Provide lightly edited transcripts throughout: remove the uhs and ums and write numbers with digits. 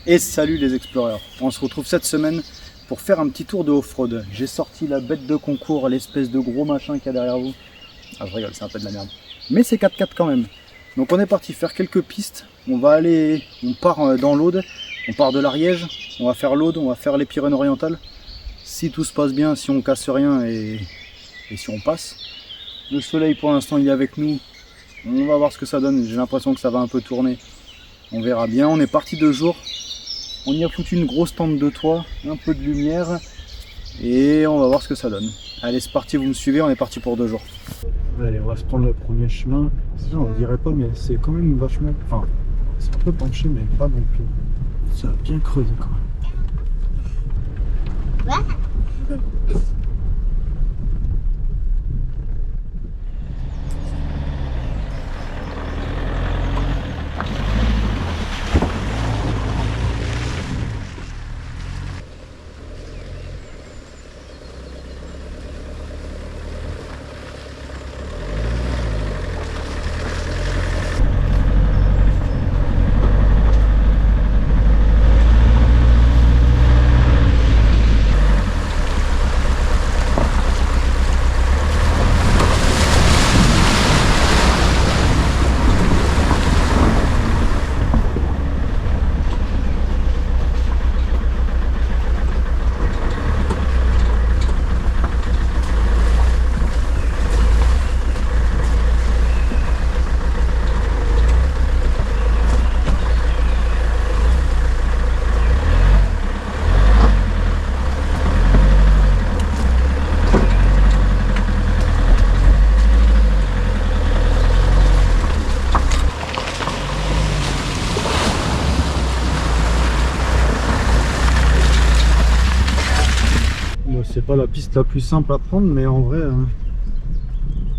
Et salut les exploreurs, on se retrouve cette semaine pour faire un petit tour de off-road. J'ai sorti la bête de concours, l'espèce de gros machin qu'il y a derrière vous. Ah je rigole, c'est un peu de la merde. Mais c'est 4x4 quand même. Donc on est parti faire quelques pistes. On part dans l'Aude, on part de l'Ariège, on va faire l'Aude, on va faire les Pyrénées-Orientales. Si tout se passe bien, si on casse rien et si on passe. Le soleil pour l'instant il est avec nous. On va voir ce que ça donne, j'ai l'impression que ça va un peu tourner. On verra bien, on est parti 2 jours. On y a foutu une grosse tente de toit, un peu de lumière et on va voir ce que ça donne. Allez, c'est parti, vous me suivez, on est parti pour 2 jours. Allez, on va se prendre le premier chemin. Ça, on dirait pas, mais c'est quand même vachement... Enfin, c'est un peu penché, mais pas non plus. Ça a bien creusé quand même. C'est pas la piste la plus simple à prendre, mais en vrai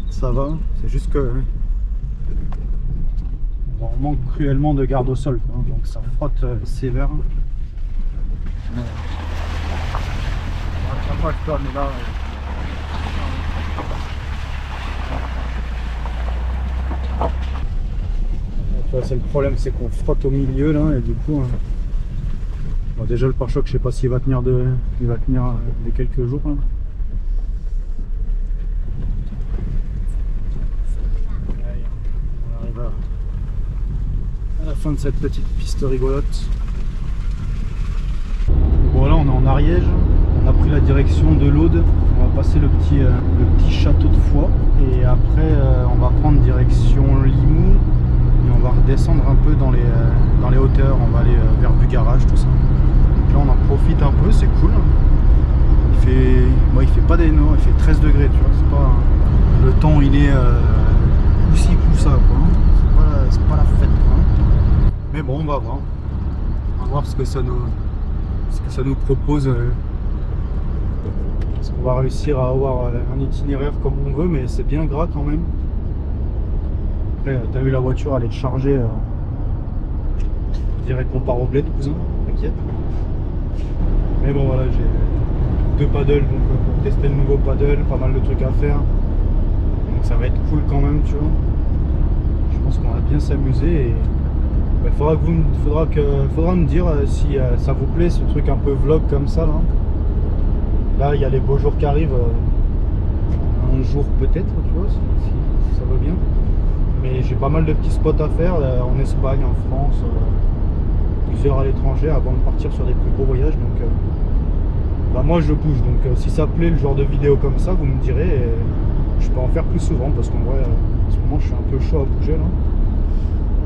ça va. C'est juste que on manque cruellement de garde au sol, quoi. Donc ça frotte sévère. C'est le problème, c'est qu'on frotte au milieu là, et du coup bon, déjà le pare-choc, je sais pas s'il va tenir les quelques jours là. On arrive à la fin de cette petite piste rigolote. Bon, là on est en Ariège, on a pris la direction de l'Aude, on va passer le petit château de Foix et après on va prendre direction Limoux et on va redescendre un peu dans les hauteurs, on va aller vers Bugarage, tout ça. Donc là on en profite un peu, c'est cool. Il fait pas d'éno, il fait 13 degrés, tu vois, c'est pas... Le temps il est coup-ci, coup-ça, quoi. C'est pas la fête, quoi. Mais bon, on va voir ce que ça nous propose. Est-ce qu'on va réussir à avoir un itinéraire comme on veut, mais c'est bien gras quand même. Après, t'as vu, la voiture elle est chargée. Je dirais qu'on part au bled, cousin, t'inquiète. Mais bon, voilà, j'ai 2 paddles donc, pour tester le nouveau paddle, pas mal de trucs à faire. Donc ça va être cool quand même, tu vois. Je pense qu'on va bien s'amuser et il faudra me dire si ça vous plaît, ce truc un peu vlog comme ça là. Là, il y a les beaux jours qui arrivent. Un jour peut-être, tu vois, si ça va bien. Mais j'ai pas mal de petits spots à faire en Espagne, en France, plusieurs à l'étranger avant de partir sur des plus gros voyages. Donc bah moi je bouge, donc si ça plaît le genre de vidéo comme ça, vous me direz et je peux en faire plus souvent parce qu'en vrai en ce moment je suis un peu chaud à bouger là.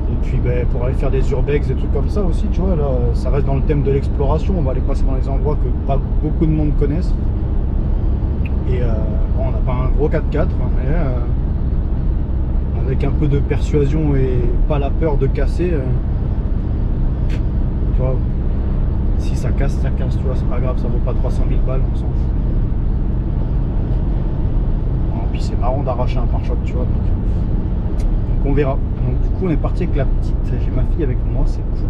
Et puis pour aller faire des urbex, des trucs comme ça aussi, tu vois, là ça reste dans le thème de l'exploration, on va aller passer dans les endroits que pas beaucoup de monde connaissent. Et bon, on n'a pas un gros 4x4, mais avec un peu de persuasion et pas la peur de casser, tu vois, si ça casse, tu vois, c'est pas grave, ça vaut pas 300 000 balles, on s'en fout. Bon, puis c'est marrant d'arracher un pare-choc, tu vois, donc on verra. Donc du coup on est parti avec la petite, j'ai ma fille avec moi, c'est cool.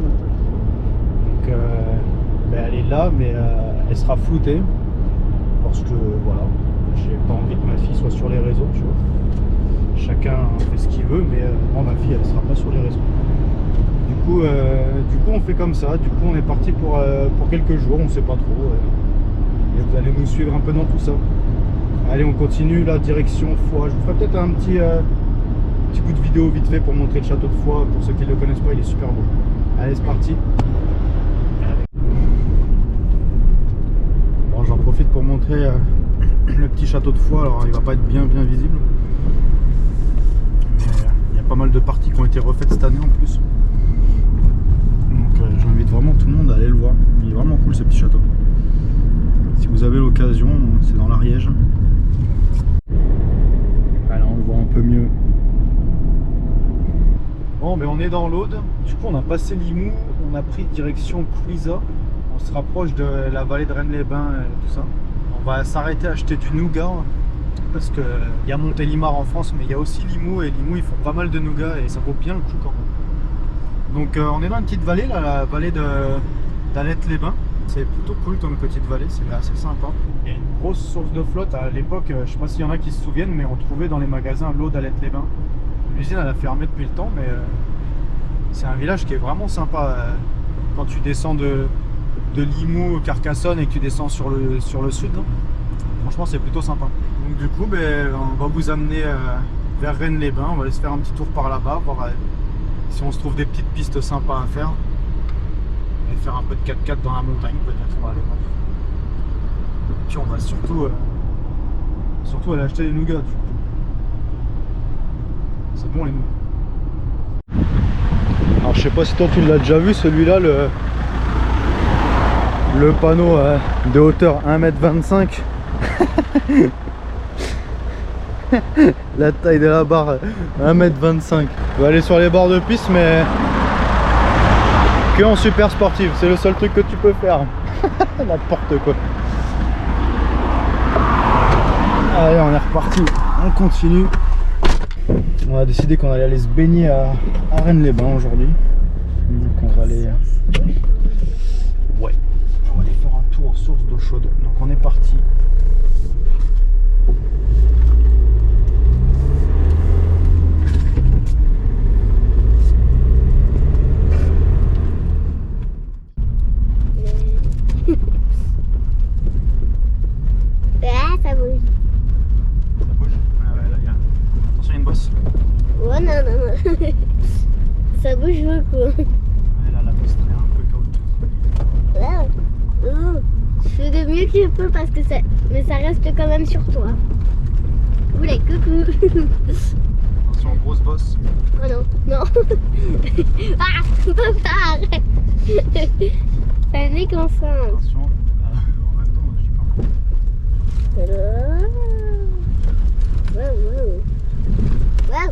Donc elle est là, mais elle sera floutée, parce que voilà, j'ai pas envie que ma fille soit sur les réseaux, tu vois. Chacun fait ce qu'il veut, mais moi ma fille elle sera pas sur les réseaux. Du coup on fait comme ça. Du coup on est parti pour quelques jours, on sait pas trop. Et vous allez nous suivre un peu dans tout ça. Allez, on continue la direction Foix. Je vous ferai peut-être un petit bout de vidéo vite fait pour montrer le château de Foix. Pour ceux qui ne le connaissent pas, il est super beau. Allez, c'est parti. Bon, j'en profite pour montrer le petit château de Foix. Alors, il va pas être bien visible. Mais il y a pas mal de parties qui ont été refaites cette année en plus. Donc, j'invite vraiment tout le monde à aller le voir. Il est vraiment cool ce petit château. Si vous avez l'occasion, c'est dans l'Ariège. Là, on le voit un peu mieux. Bon, mais on est dans l'Aude. Du coup, on a passé Limoux, on a pris direction Coulisat. On se rapproche de la vallée de Rennes-les-Bains et tout ça. On va s'arrêter acheter du nougat parce qu'il y a Montélimar en France, mais il y a aussi Limoux. Et Limoux, ils font pas mal de nougat et ça vaut bien le coup quand même. Donc, on est dans une petite vallée, là, la vallée d'Alette-les-Bains. C'est plutôt cool comme petite vallée, c'est assez sympa. Il y a une grosse source de flotte à l'époque, je sais pas s'il y en a qui se souviennent, mais on trouvait dans les magasins l'eau d'Alette-les-Bains. L'usine elle a fermé depuis le temps, mais c'est un village qui est vraiment sympa. Quand tu descends de Limoux, Carcassonne et que tu descends sur le sud, là, franchement c'est plutôt sympa. Donc du coup on va vous amener vers Rennes-les-Bains, on va aller se faire un petit tour par là-bas, voir si on se trouve des petites pistes sympas à faire. Et faire un peu de 4x4 dans la montagne, peut-être on va aller voir. Puis on va surtout aller acheter des nougats. C'est bon les nougats. Alors je sais pas si toi tu l'as déjà vu celui-là, le panneau de hauteur 1,25 m. La taille de la barre 1,25 m. On va aller sur les bords de piste mais que en super sportive, c'est le seul truc que tu peux faire. N'importe quoi. Allez, on est reparti, on continue. On a décidé qu'on allait aller se baigner à Rennes-les-Bains aujourd'hui. Donc on va aller... Ouais, on va aller faire un tour aux sources d'eau chaude. Donc on est parti. Ça bouge. Ça bouge? Ah ouais, là, attention, il y a une bosse. Oh non, non, non. Ça bouge beaucoup. Ouais, là, la bosse est un peu chaotique. Oh. Je fais de mieux que je peux parce que ça... Mais ça reste quand même sur toi. Oula, coucou. Attention, grosse bosse. Oh non, non. Ah, papa, arrête. Ça déconcentre. Attention, en même temps, je sais pas. Wow, wow. Wow.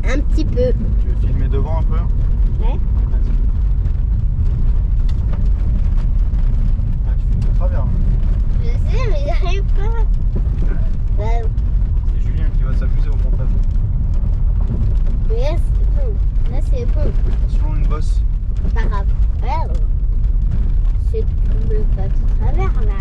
Un petit peu. Tu veux filmer devant un peu? Ouais. Vas-y. Ah, tu filmes de travers là. Je sais, mais j'arrive pas. Wow. C'est Julien qui va s'amuser au montage. Mais là, c'est bon. Là, c'est bon. Attention, une bosse. Pas grave. Wow. C'est même pas de travers là.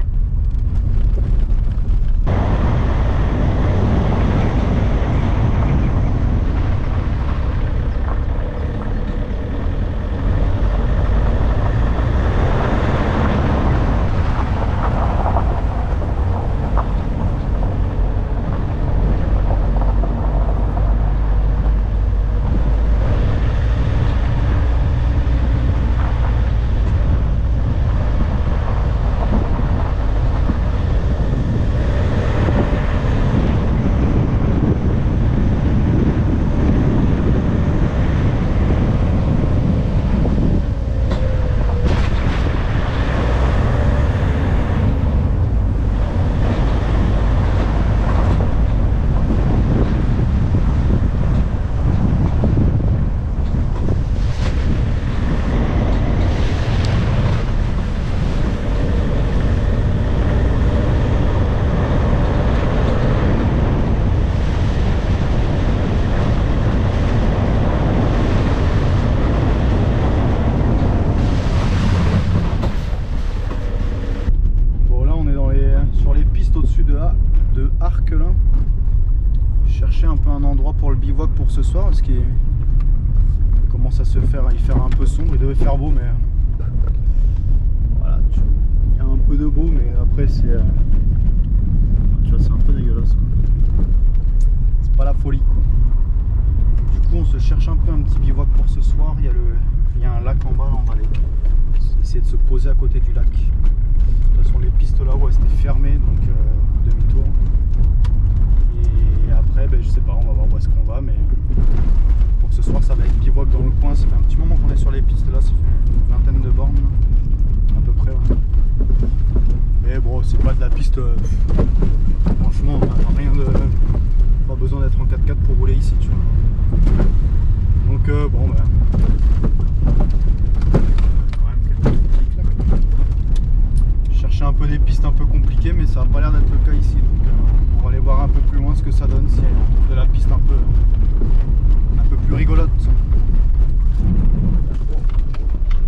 sombre, il devait faire beau, mais voilà, il y a un peu de beau, mais après c'est tu vois, c'est un peu dégueulasse quoi. C'est pas la folie quoi. Du coup on se cherche un peu un petit bivouac pour ce soir. Il y a un lac en bas, là, on va aller essayer de se poser à côté du lac. De toute façon les pistes là-haut elles étaient fermées, donc demi-tour. Et après ben, je sais pas, on va voir où est-ce qu'on va, mais pour ce soir ça va être bivouac dans le coin. Ça fait un petit moment qu'on est sur les pistes là, ça fait une vingtaine de bornes à peu près ouais. Mais bon c'est pas de la piste franchement on a rien de... pas besoin d'être en 4x4 pour rouler ici tu vois. Donc bon bah quand même quelques clics là. Je cherchais un peu des pistes un peu compliquées mais ça n'a pas l'air d'être le cas ici, donc on va aller voir un peu plus loin ce que ça donne si on trouve de la piste un peu plus rigolote.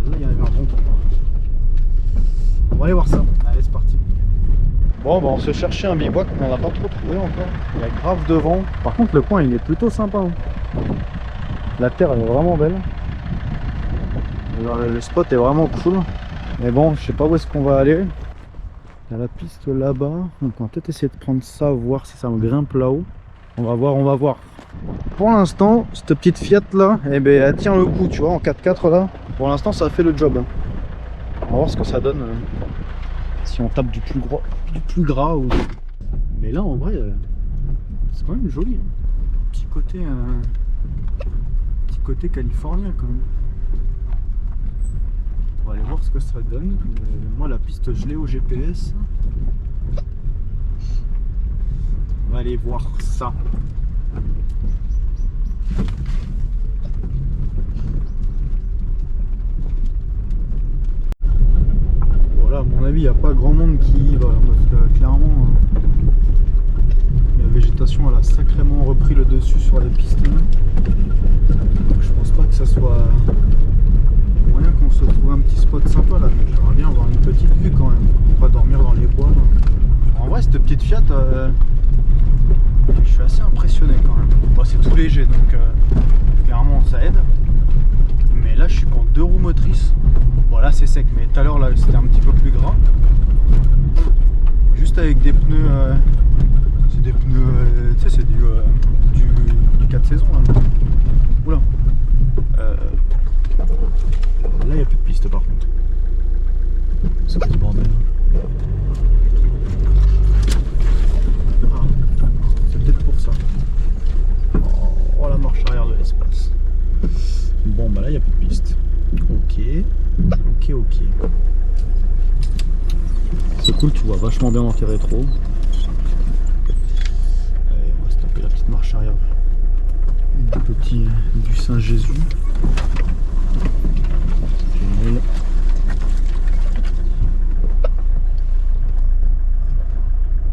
Là il y avait un bon trou. On va aller voir ça. Allez c'est parti. Bon bah on se cherchait un bivouac mais on n'a pas trop trouvé encore. Il y a grave de vent. Par contre le coin il est plutôt sympa hein. La terre elle est vraiment belle. Le spot est vraiment cool. Mais bon je sais pas où est-ce qu'on va aller. Il y a la piste là-bas. Donc on va peut-être essayer de prendre ça, voir si ça me grimpe là-haut. On va voir, on va voir. Pour l'instant cette petite Fiat là, eh ben, elle tient le coup tu vois en 4x4 là. Pour l'instant ça fait le job hein. On va voir ce que ça donne si on tape du plus gras ou... Mais là en vrai c'est quand même joli hein. Petit côté californien quand même. On va aller voir ce que ça donne. Moi la piste je l'ai au GPS. On va aller voir ça. Voilà, à mon avis, il n'y a pas grand monde qui y va, parce que clairement, la végétation elle a sacrément repris le dessus sur les pistes. Donc, je pense pas que ça soit moyen qu'on se trouve un petit spot sympa là, mais j'aimerais bien avoir une petite vue quand même, pour pas dormir dans les bois. En vrai, cette petite Fiat, je suis assez impressionné quand même. Bon, c'est tout léger, donc clairement ça aide. Mais là, je suis qu'en 2 roues motrices. Bon, là c'est sec, mais tout à l'heure là c'était un petit peu plus gras. Juste avec des pneus, c'est des pneus, tu sais, c'est du 4 saisons là. Oula. Là il n'y a plus de piste par contre. C'est quoi ce bordel? Ah, c'est peut-être pour ça. Oh la marche arrière de l'espace. Bon bah là il n'y a plus de piste. Ok. C'est cool, tu vois vachement bien dans tes rétros. Allez, on va se taper la petite marche arrière du Saint-Jésus. Génial.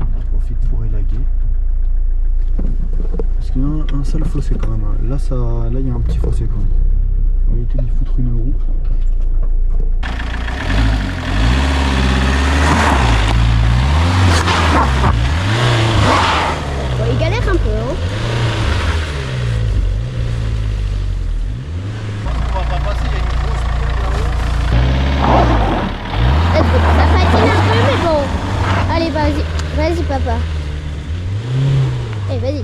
On profite pour élaguer. Parce qu'il y a un seul fossé quand même. Là il y a un petit fossé quand même. On va éviter d'y foutre une roue. Bon, il galère un peu, hein. On va pas passer, il y a une grosse pierre là-haut. Ça fatigue un peu, mais bon. Allez, vas-y papa. Vas-y.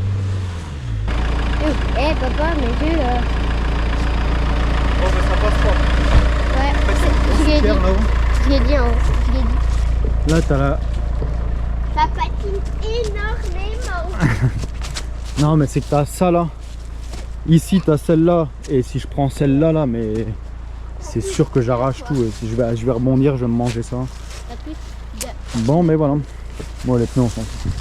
Papa, mais tu Oh, mais ça passe pas. Ouais, je l'ai dit. Je l'ai dit, hein. Je l'ai dit. Là, t'as la... Ça patine énormément. Non, mais c'est que t'as ça là. Ici, t'as celle-là. Et si je prends celle-là, là, mais c'est sûr que j'arrache tout. Et si je vais rebondir, je vais me manger ça. Bon, mais voilà. Bon, les pneus, on s'en fout.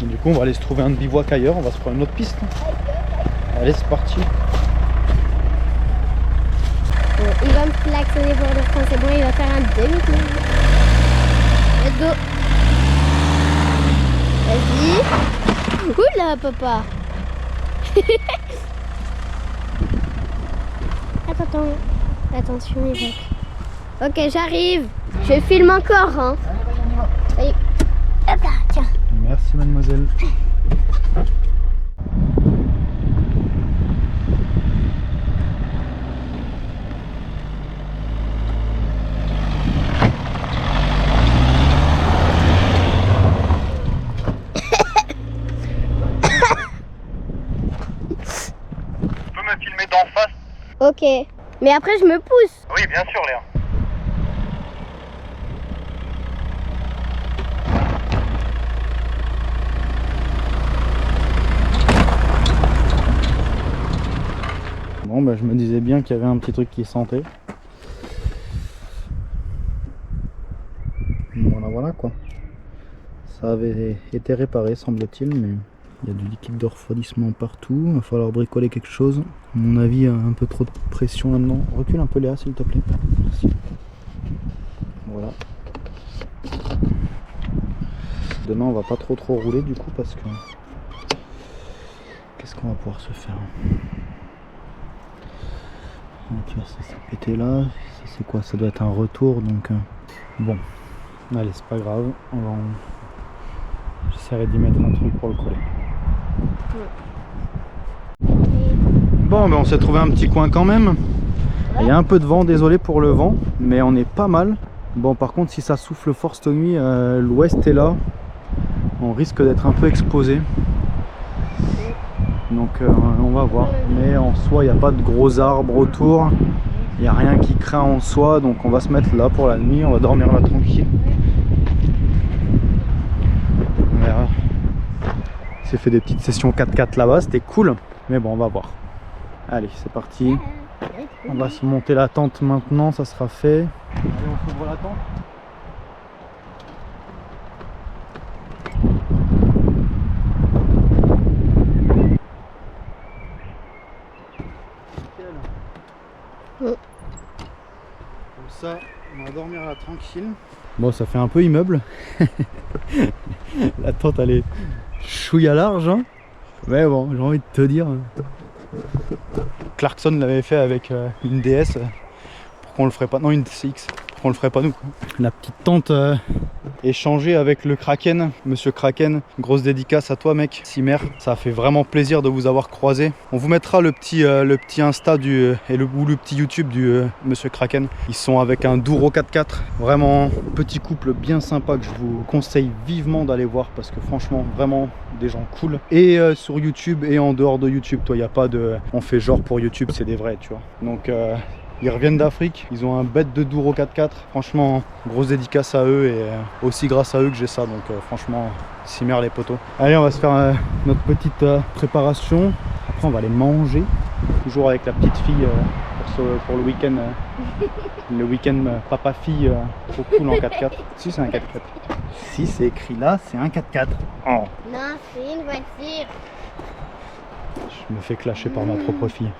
Du coup, on va aller se trouver un bivouac ailleurs. On va se prendre une autre piste. Allez, c'est parti. Il va me klaxonner pour le frein, c'est bon, il va faire un demi-tour. Let's go. Vas-y. Oula, papa. Attends. Attention, il va. Ok, j'arrive. Je filme encore, hein. Allez. Hop là, tiens. Merci, mademoiselle. d'en face. Ok. Mais après, je me pousse. Oui, bien sûr, Léa. Bon, bah, je me disais bien qu'il y avait un petit truc qui sentait. Voilà, voilà quoi. Ça avait été réparé, semble-t-il, mais il y a du liquide de refroidissement partout. Il va falloir bricoler quelque chose. À mon avis, il y a un peu trop de pression là-dedans. Recule un peu, Léa, s'il te plaît. Merci. Voilà. Demain, on va pas trop rouler du coup parce que. Qu'est-ce qu'on va pouvoir se faire? Tu vois, ça s'est pété là. Ça, c'est quoi? Ça doit être un retour donc. Bon. Allez, c'est pas grave. J'essaierai d'y mettre un truc pour le coller. Bon, ben on s'est trouvé un petit coin quand même. Il y a un peu de vent, désolé pour le vent, mais on est pas mal. Bon, par contre, si ça souffle fort cette nuit, l'ouest est là. On risque d'être un peu exposé. Donc on va voir. Mais en soi, il n'y a pas de gros arbres autour. Il n'y a rien qui craint en soi. Donc on va se mettre là pour la nuit. On va dormir là tranquille. On verra. On s'est fait des petites sessions 4x4 là-bas. C'était cool. Mais bon, on va voir. Allez, c'est parti. On va se monter la tente maintenant. Ça sera fait. Allez, on s'ouvre la tente. Comme ça, on va dormir là tranquille. Bon, ça fait un peu immeuble. La tente, elle est chouïa large. Hein. Mais bon, j'ai envie de te dire. Clarkson l'avait fait avec une DS. Pourquoi on le ferait pas? Non, une DCX. Pourquoi on le ferait pas nous? La petite tente échangée avec le Kraken, monsieur Kraken. Grosse dédicace à toi, mec. Cimer, ça fait vraiment plaisir de vous avoir croisé. On vous mettra le petit Insta ou le petit YouTube du monsieur Kraken. Ils sont avec un Douro 4x4. Vraiment petit couple bien sympa que je vous conseille vivement d'aller voir parce que franchement, vraiment des gens cool. Et sur YouTube et en dehors de YouTube, toi, il n'y a pas de. On fait genre pour YouTube, c'est des vrais, tu vois. Donc. Ils reviennent d'Afrique, ils ont un bête de Douro 4x4. Franchement, grosse dédicace à eux et aussi grâce à eux que j'ai ça. Donc franchement, cimer les poteaux. Allez, on va se faire notre petite préparation. Après, on va aller manger. Toujours avec la petite fille pour le week-end. Le week-end papa-fille trop cool en 4x4. Si, c'est un 4x4. Si, c'est écrit là, c'est un 4x4. Oh. Non, c'est une voiture. Je me fais clasher par ma propre fille.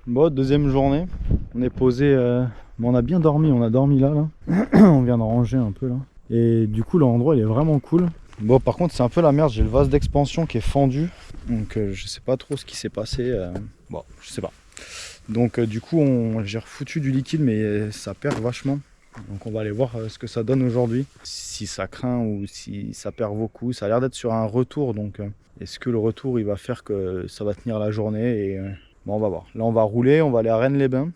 Bon, deuxième journée, on est posé, on a bien dormi, on a dormi là. On vient de ranger un peu là. Et du coup l'endroit il est vraiment cool. Bon par contre c'est un peu la merde, j'ai le vase d'expansion qui est fendu. Donc je sais pas trop ce qui s'est passé. Bon, je sais pas. Donc du coup j'ai refoutu du liquide mais ça perd vachement. Donc on va aller voir ce que ça donne aujourd'hui. Si ça craint ou si ça perd beaucoup. Ça a l'air d'être sur un retour donc est-ce que le retour il va faire que ça va tenir la journée et bon, on va voir. Là, on va rouler, on va aller à Rennes-les-Bains.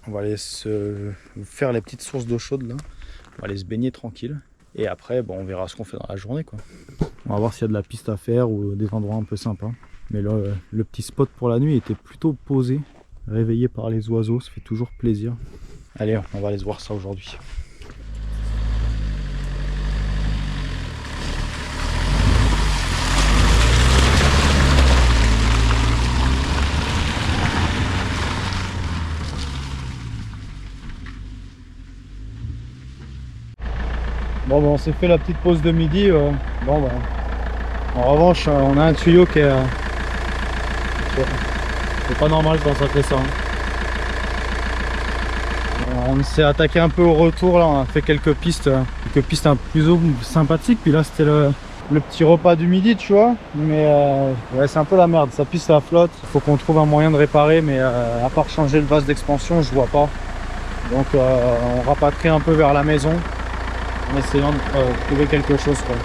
On va aller se faire les petites sources d'eau chaude là. On va aller se baigner tranquille. Et après, bon, on verra ce qu'on fait dans la journée, quoi. On va voir s'il y a de la piste à faire ou des endroits un peu sympas. Mais là, le petit spot pour la nuit était plutôt posé, réveillé par les oiseaux. Ça fait toujours plaisir. Allez, on va aller se voir ça aujourd'hui. Bon, on s'est fait la petite pause de midi. Bon, En revanche, on a un tuyau qui est... c'est pas normal quand ça fait ça. On s'est attaqué un peu au retour là, on a fait quelques pistes un peu plus sympathiques. Puis là c'était le petit repas du midi, tu vois. Mais ouais, c'est un peu la merde, ça pisse la flotte. Il faut qu'on trouve un moyen de réparer, mais à part changer le vase d'expansion, je vois pas. Donc on rapatrie un peu vers la maison en essayant de trouver quelque chose, quoi.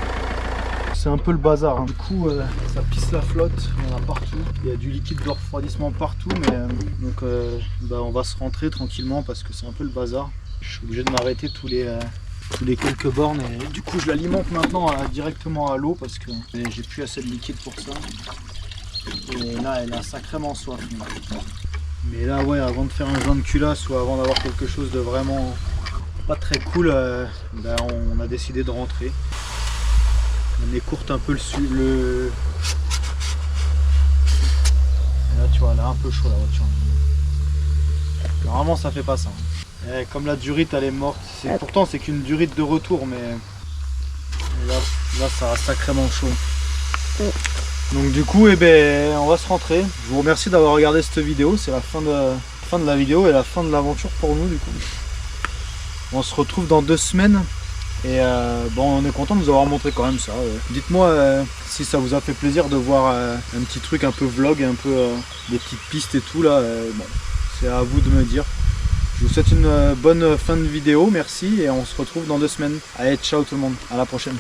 C'est un peu le bazar, hein. Du coup ça pisse la flotte, il y en a partout, il y a du liquide de refroidissement partout, mais donc on va se rentrer tranquillement parce que c'est un peu le bazar. Je suis obligé de m'arrêter tous les quelques bornes et du coup je l'alimente maintenant directement à l'eau parce que j'ai plus assez de liquide pour ça. Et là elle a sacrément soif. Mais là ouais, avant de faire un joint de culasse ou avant d'avoir quelque chose de vraiment pas très cool, on a décidé de rentrer. On écourte un peu le... Et là tu vois, elle a un peu chaud la voiture. Normalement ça fait pas ça. Et comme la durite elle est morte, pourtant c'est qu'une durite de retour, mais là ça a sacrément chaud. Donc du coup on va se rentrer. Je vous remercie d'avoir regardé cette vidéo, c'est la fin de la vidéo et la fin de l'aventure pour nous du coup. On se retrouve dans 2 semaines. Et on est content de vous avoir montré quand même ça. Dites-moi si ça vous a fait plaisir de voir un petit truc un peu vlog, un peu des petites pistes et tout là. C'est à vous de me dire. Je vous souhaite une bonne fin de vidéo, merci et on se retrouve dans 2 semaines. Allez, ciao tout le monde, à la prochaine.